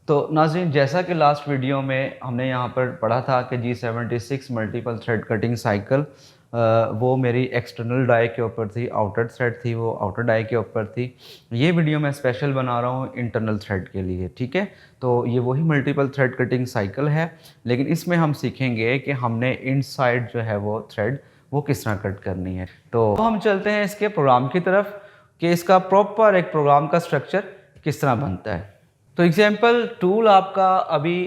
तो नाज़रीन, जैसा कि लास्ट वीडियो में हमने यहाँ पर पढ़ा था कि G76 multiple thread cutting cycle वो मेरी एक्सटर्नल डाई के ऊपर थी, आउटर थ्रेड थी वो आउटर डाई के ऊपर थी। ये वीडियो मैं स्पेशल बना रहा हूँ इंटरनल थ्रेड के लिए, ठीक है। तो ये वही मल्टीपल थ्रेड कटिंग साइकिल है, लेकिन इसमें हम सीखेंगे कि हमने इनसाइड जो है वो थ्रेड वो किस तरह कट करनी है। तो हम चलते हैं इसके प्रोग्राम की तरफ कि इसका प्रॉपर एक प्रोग्राम का स्ट्रक्चर किस तरह बनता है। तो एग्जांपल टूल आपका अभी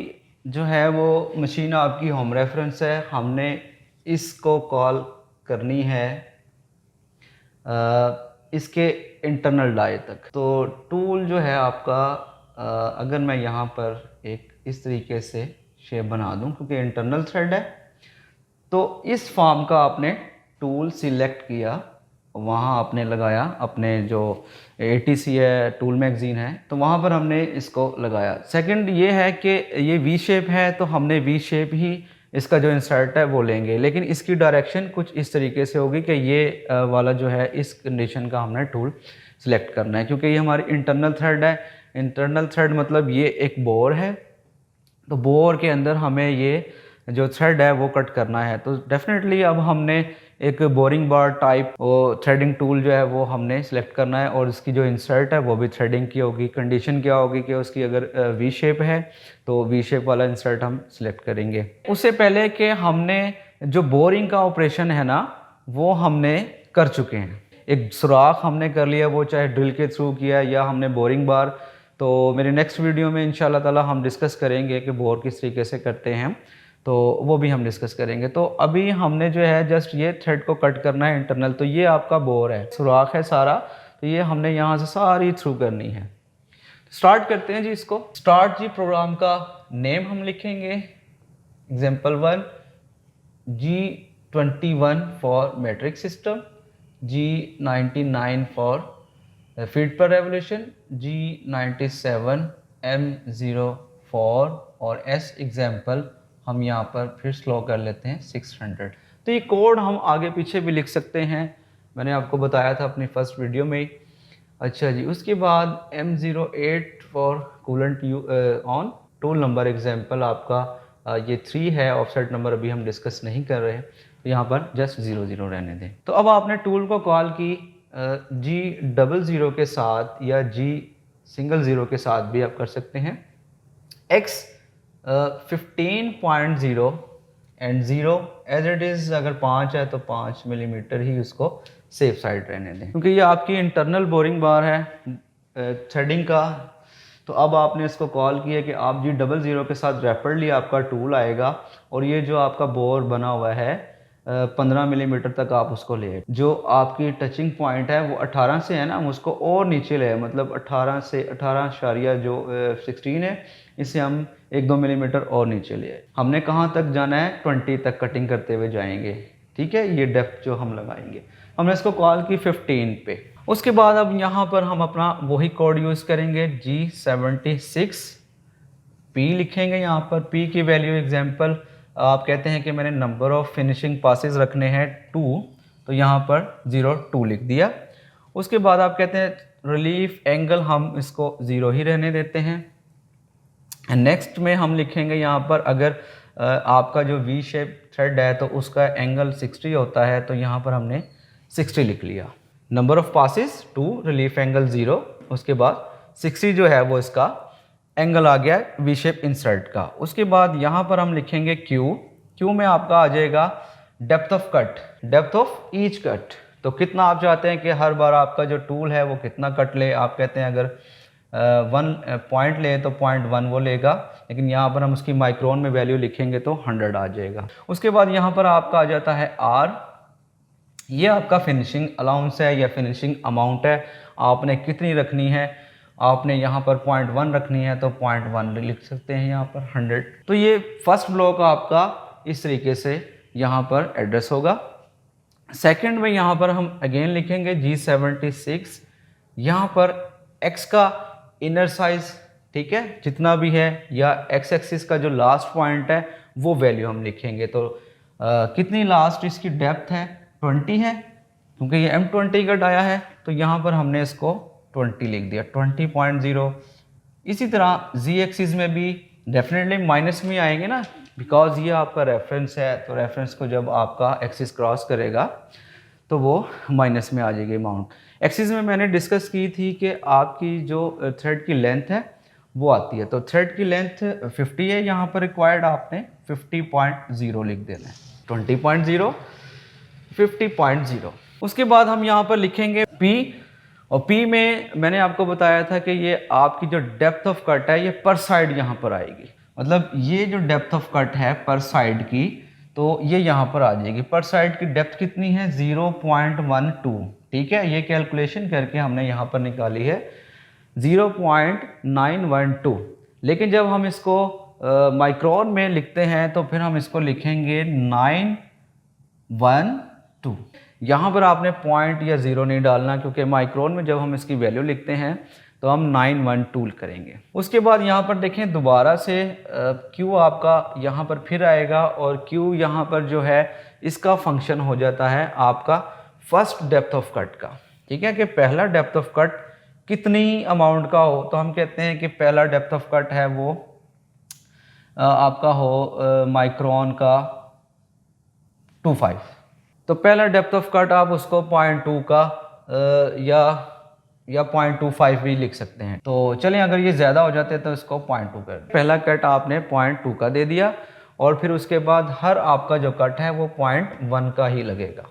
जो है वो मशीन आपकी होम रेफरेंस है, हमने इसको कॉल करनी है इसके इंटरनल डाई तक। तो टूल जो है आपका अगर मैं यहाँ पर एक इस तरीके से शेप बना दूँ, क्योंकि इंटरनल थ्रेड है, तो इस फॉर्म का आपने टूल सिलेक्ट किया, वहाँ आपने लगाया अपने जो ATC है, टूल मैगज़ीन है, तो वहाँ पर हमने इसको लगाया। सेकंड ये है कि ये वी शेप है, तो हमने वी शेप ही इसका जो इंसर्ट है वो लेंगे, लेकिन इसकी डायरेक्शन कुछ इस तरीके से होगी कि ये वाला जो है इस कंडीशन का हमने टूल सिलेक्ट करना है, क्योंकि ये हमारी इंटरनल थ्रेड है। इंटरनल थ्रेड मतलब ये एक बोर है, तो बोर के अंदर हमें ये जो थ्रेड है वो कट करना है। तो डेफिनेटली अब हमने एक बोरिंग बार टाइप वो थ्रेडिंग टूल जो है वो हमने सेलेक्ट करना है, और इसकी जो इंसर्ट है वो भी थ्रेडिंग की होगी। कंडीशन क्या होगी कि उसकी अगर वी शेप है तो वी शेप वाला इंसर्ट हम सिलेक्ट करेंगे। उससे पहले कि हमने जो बोरिंग का ऑपरेशन है ना वो हमने कर चुके हैं, एक सुराख हमने कर लिया, वो चाहे ड्रिल के थ्रू किया या हमने बोरिंग बार। तो मेरे नेक्स्ट वीडियो में इंशाल्लाह ताला हम डिस्कस करेंगे कि बोर किस तरीके से करते हैं, तो वो भी हम डिस्कस करेंगे। तो अभी हमने जो है जस्ट ये थ्रेड को कट करना है इंटरनल। तो ये आपका बोर है, सुराख है सारा, तो ये हमने यहाँ से सारी थ्रू करनी है। स्टार्ट करते हैं जी इसको। स्टार्ट जी प्रोग्राम का नेम हम लिखेंगे example 1 G21 for metric system, G99 for feet per revolution, G97 M04 और S एग्जाम्पल हम यहाँ पर फिर स्लो कर लेते हैं 600। तो ये कोड हम आगे पीछे भी लिख सकते हैं, मैंने आपको बताया था अपनी फर्स्ट वीडियो में। अच्छा जी, उसके बाद M08 for coolant on, tool number example आपका ये 3 है, ऑफसेट नंबर अभी हम डिस्कस नहीं कर रहे हैं, तो यहाँ पर जस्ट 00 रहने दें। तो अब आपने टूल को कॉल की G00 के साथ या G00 के साथ भी आप कर सकते हैं। X 15.0 and 0 as it is, अगर 5 है तो 5 मिलीमीटर ही उसको सेफ साइड रहने दें, क्योंकि ये आपकी इंटरनल बोरिंग बार है थ्रेडिंग का। तो अब आपने इसको कॉल किया कि आप G00 के साथ रैपिडली आपका टूल आएगा, और ये जो आपका बोर बना हुआ है 15 मिलीमीटर तक आप उसको ले, जो आपकी टचिंग पॉइंट है वो 18 से है ना, हम उसको और नीचे ले, मतलब 18 से 18 जो 16 है, इसे हम 1-2 मिलीमीटर और नीचे ले आए। हमने कहाँ तक जाना है, 20 तक कटिंग करते हुए जाएंगे, ठीक है। ये डेप्थ जो हम लगाएंगे, हमने इसको कॉल की 15 पे। उसके बाद अब यहाँ पर हम अपना वही कोड यूज़ करेंगे, G76 P लिखेंगे। यहाँ पर P की वैल्यू एग्जाम्पल आप कहते हैं कि मैंने नंबर ऑफ फिनिशिंग पासेस रखने हैं 2, तो यहाँ पर 02 लिख दिया। उसके बाद आप कहते हैं रिलीफ एंगल, हम इसको 0 ही रहने देते हैं। नेक्स्ट में हम लिखेंगे यहाँ पर, अगर आपका जो वी शेप थ्रेड है तो उसका एंगल 60 होता है, तो यहाँ पर हमने 60 लिख लिया। Number of passes 2, relief angle 0, उसके बाद 60 जो है वो इसका एंगल आ गया वी शेप इंसर्ट का। उसके बाद यहाँ पर हम लिखेंगे Q में आपका आ जाएगा depth of cut, depth of each cut. तो कितना आप चाहते हैं कि हर बार आपका जो टूल है वो कितना कट ले। आप कहते हैं अगर 1 पॉइंट ले तो 0.1 वो लेगा, लेकिन यहाँ पर हम उसकी माइक्रोन में वैल्यू लिखेंगे तो 100 आ जाएगा। उसके बाद यहाँ पर आपका आ जाता है R, ये आपका फिनिशिंग अलाउंस है या फिनिशिंग अमाउंट है, आपने कितनी रखनी है। आपने यहाँ पर 0.1 रखनी है तो 0.1 लिख सकते हैं यहाँ पर 100। तो ये फर्स्ट ब्लॉक आपका इस तरीके से यहाँ पर एड्रेस होगा। सेकंड में यहाँ पर हम अगेन लिखेंगे G76, यहाँ पर X का इनर साइज, ठीक है, जितना भी है, या X एक्सिस का जो लास्ट पॉइंट है वो वैल्यू हम लिखेंगे। तो कितनी लास्ट इसकी डेप्थ है, 20 है, क्योंकि ये M20 का डाया है, तो यहाँ पर हमने इसको 20 लिख दिया। 20.0 इसी तरह जी एक्सिस में भी डेफिनेटली माइनस में आएंगे ना, बिकॉज ये आपका रेफरेंस है, तो रेफरेंस को जब आपका एक्सिस क्रॉस करेगा तो वो माइनस में आ जाएगी अमाउंट। एक्सिस में मैंने डिस्कस की थी कि आपकी जो थ्रेड की लेंथ है वो आती है, तो थ्रेड की लेंथ 50 है, यहाँ पर रिक्वायर्ड आपने 50.0 लिख देना है, 20.0 50.0 उसके बाद हम यहाँ पर लिखेंगे P, और P में मैंने आपको बताया था कि ये आपकी जो डेप्थ ऑफ कट है ये पर साइड यहाँ पर आएगी, मतलब ये जो डेप्थ ऑफ कट है पर साइड की, तो ये यहाँ पर आ जाएगी। पर साइड की डेप्थ कितनी है 0.12, ठीक है, ये कैलकुलेशन करके हमने यहाँ पर निकाली है 0.912, लेकिन जब हम इसको माइक्रोन में लिखते हैं तो फिर हम इसको लिखेंगे 912। यहाँ पर आपने पॉइंट या ज़ीरो नहीं डालना, क्योंकि माइक्रोन में जब हम इसकी वैल्यू लिखते हैं तो हम 912 करेंगे। उसके बाद यहाँ पर देखें दोबारा से Q आपका यहाँ पर फिर आएगा, और Q यहाँ पर जो है इसका फंक्शन हो जाता है आपका फर्स्ट डेप्थ ऑफ कट का, ठीक है, कि पहला डेप्थ ऑफ कट कितनी अमाउंट का हो, तो हम कहते हैं कि पहला डेप्थ ऑफ कट है वो आपका हो माइक्रोन का 25, तो पहला डेप्थ ऑफ कट आप उसको 0.2 का या 0.25 भी लिख सकते हैं। तो चलें अगर ये ज़्यादा हो जाते हैं तो इसको 0.2 कर, पहला कट आपने 0.2 का दे दिया, और फिर उसके बाद हर आपका जो कट है वो 0.1 का ही लगेगा।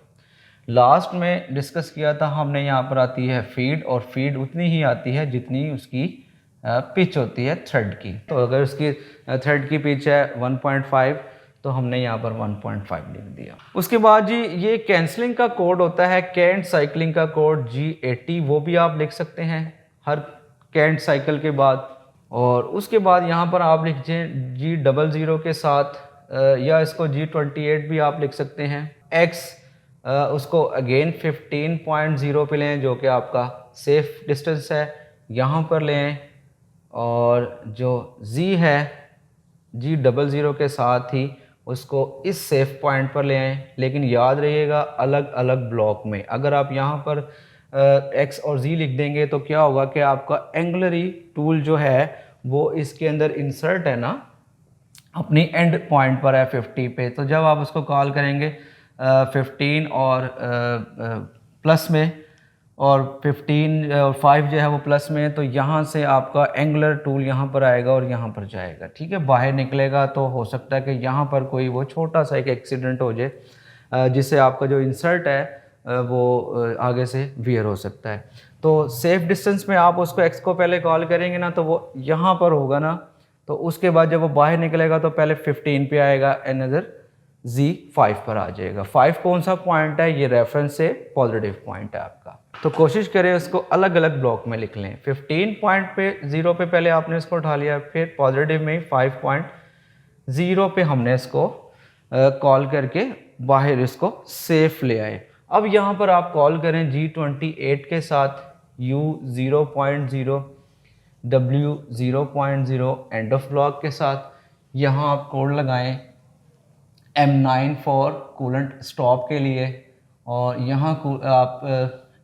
लास्ट में डिस्कस किया था हमने, यहाँ पर आती है फीड, और फीड उतनी ही आती है जितनी उसकी पिच होती है थ्रेड की। तो अगर उसकी थ्रेड की पिच है 1.5 तो हमने यहाँ पर 1.5 लिख दिया। उसके बाद जी ये कैंसलिंग का कोड होता है, कैंट साइकिलिंग का कोड G80, वो भी आप लिख सकते हैं हर कैंट साइकिल के बाद। और उसके बाद यहाँ पर आप लिख दें G00 के साथ, या इसको G28 भी आप लिख सकते हैं। X उसको अगेन 15.0 पे लें, जो कि आपका सेफ डिस्टेंस है, यहाँ पर लें। और जो Z है G00 के साथ ही उसको इस सेफ पॉइंट पर ले आएँ, लेकिन याद रहिएगा अलग अलग ब्लॉक में। अगर आप यहाँ पर X और Z लिख देंगे तो क्या होगा कि आपका एंगुलरी टूल जो है वो इसके अंदर इंसर्ट है ना, अपनी एंड पॉइंट पर है 50 पे, तो जब आप उसको कॉल करेंगे 15 और प्लस में, और 15 और 5 जो है वो प्लस में, तो यहाँ से आपका एंगुलर टूल यहाँ पर आएगा और यहाँ पर जाएगा, ठीक है, बाहर निकलेगा। तो हो सकता है कि यहाँ पर कोई वो छोटा सा एक एक्सीडेंट हो जाए जिससे आपका जो इंसर्ट है वो आगे से वियर हो सकता है। तो सेफ डिस्टेंस में आप उसको एक्स को पहले कॉल करेंगे ना, तो वो यहाँ पर होगा ना, तो उसके बाद जब वो बाहर निकलेगा तो पहले 15 पे आएगा, अनदर Z 5 पर आ जाएगा। 5 कौन सा पॉइंट है, ये रेफरेंस से पॉजिटिव पॉइंट है आपका। तो कोशिश करें उसको अलग अलग ब्लॉक में लिख लें। 15 पॉइंट पे 0 पे पहले आपने इसको उठा लिया, फिर पॉजिटिव में 5.0 पे हमने इसको कॉल करके बाहर इसको सेफ ले आए। अब यहाँ पर आप कॉल करें G28 के साथ, U 0.0, W 0.0 end of block के साथ। यहाँ आप कोड लगाएं M9 फॉर कूलेंट स्टॉप के लिए, और यहाँ आप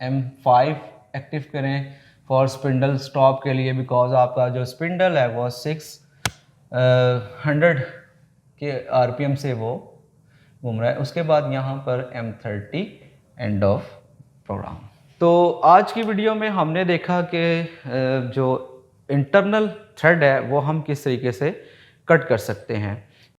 M5 एक्टिव करें फॉर स्पिंडल स्टॉप के लिए, बिकॉज आपका जो स्पिंडल है वो 600 के RPM से वो घूम रहा है। उसके बाद यहाँ पर M30 एंड ऑफ प्रोग्राम। तो आज की वीडियो में हमने देखा कि जो इंटरनल थ्रेड है वो हम किस तरीके से कट कर सकते हैं।